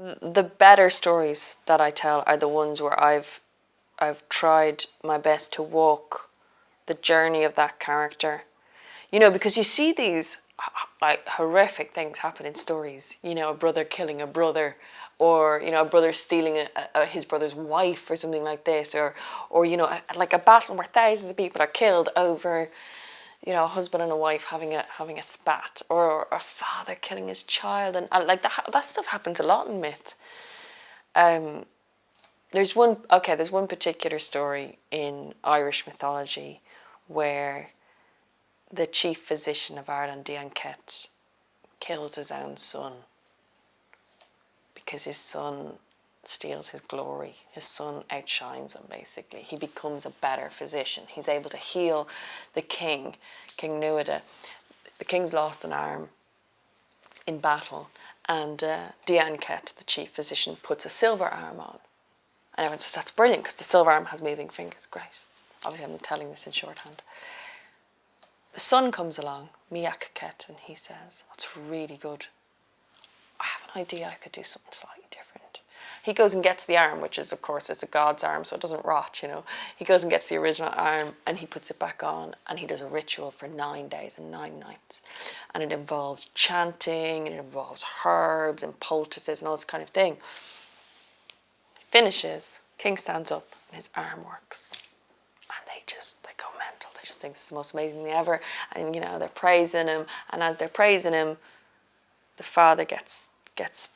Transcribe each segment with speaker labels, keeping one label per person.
Speaker 1: The better stories that I tell are the ones where I've tried my best to walk the journey of that character. You know, because you see these like horrific things happen in stories. You know, a brother killing a brother, or you know, a brother stealing his brother's wife, or something like this, or you know, like a battle where thousands of people are killed over, you know, a husband and a wife having a spat, or a father killing his child, and like that stuff happens a lot in myth. There's one particular story in Irish mythology where the chief physician of Ireland, Dian Ket, kills his own son because his son steals his glory. His son outshines him, basically. He becomes a better physician. He's able to heal the king, King Nuada. The king's lost an arm in battle, and Dian Ket, the chief physician, puts a silver arm on. And everyone says, that's brilliant, because the silver arm has moving fingers. Great. Obviously, I'm telling this in shorthand. The son comes along, Miak Ket, and he says, that's really good. I have an idea I could do something slightly different. He goes and gets the arm, which is, of course, it's a god's arm, so it doesn't rot, you know. He goes and gets the original arm, and he puts it back on, and he does a ritual for 9 days and 9 nights. And it involves chanting, and it involves herbs and poultices and all this kind of thing. He finishes, king stands up, and his arm works. And they go mental. They just think it's the most amazing thing ever. And, you know, they're praising him. And as they're praising him, the father gets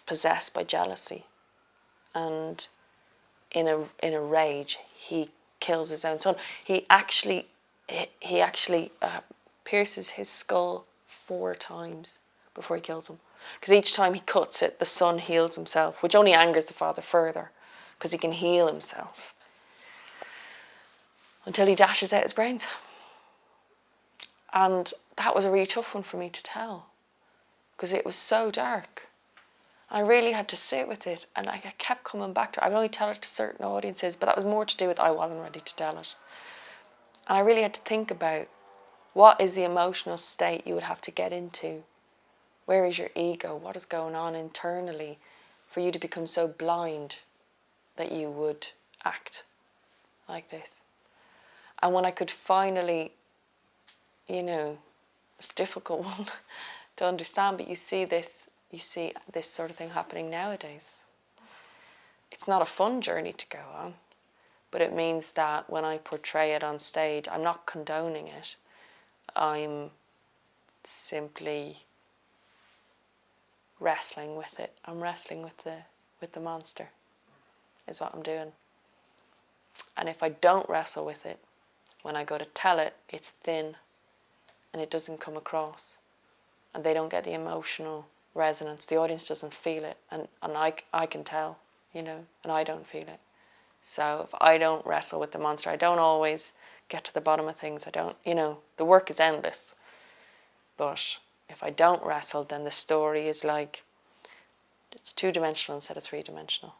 Speaker 1: possessed by jealousy. And in a rage, he kills his own son. He actually pierces his skull 4 times before he kills him. Because each time he cuts it, the son heals himself, which only angers the father further, because he can heal himself. Until he dashes out his brains. And that was a really tough one for me to tell, because it was so dark. I really had to sit with it, and I kept coming back to it. I would only tell it to certain audiences, but that was more to do with I wasn't ready to tell it. And I really had to think about, what is the emotional state you would have to get into? Where is your ego? What is going on internally for you to become so blind that you would act like this? And when I could finally, you know, it's a difficult one to understand, but you see this sort of thing happening nowadays. It's not a fun journey to go on, but it means that when I portray it on stage, I'm not condoning it. I'm simply wrestling with it. I'm wrestling with the monster, is what I'm doing. And if I don't wrestle with it, when I go to tell it, it's thin and it doesn't come across, and they don't get the emotional resonance. The audience doesn't feel it, and I can tell, you know, and I don't feel it. So if I don't wrestle with the monster, I don't always get to the bottom of things. I don't, you know, the work is endless. But if I don't wrestle, then the story is like, it's 2-dimensional instead of 3-dimensional.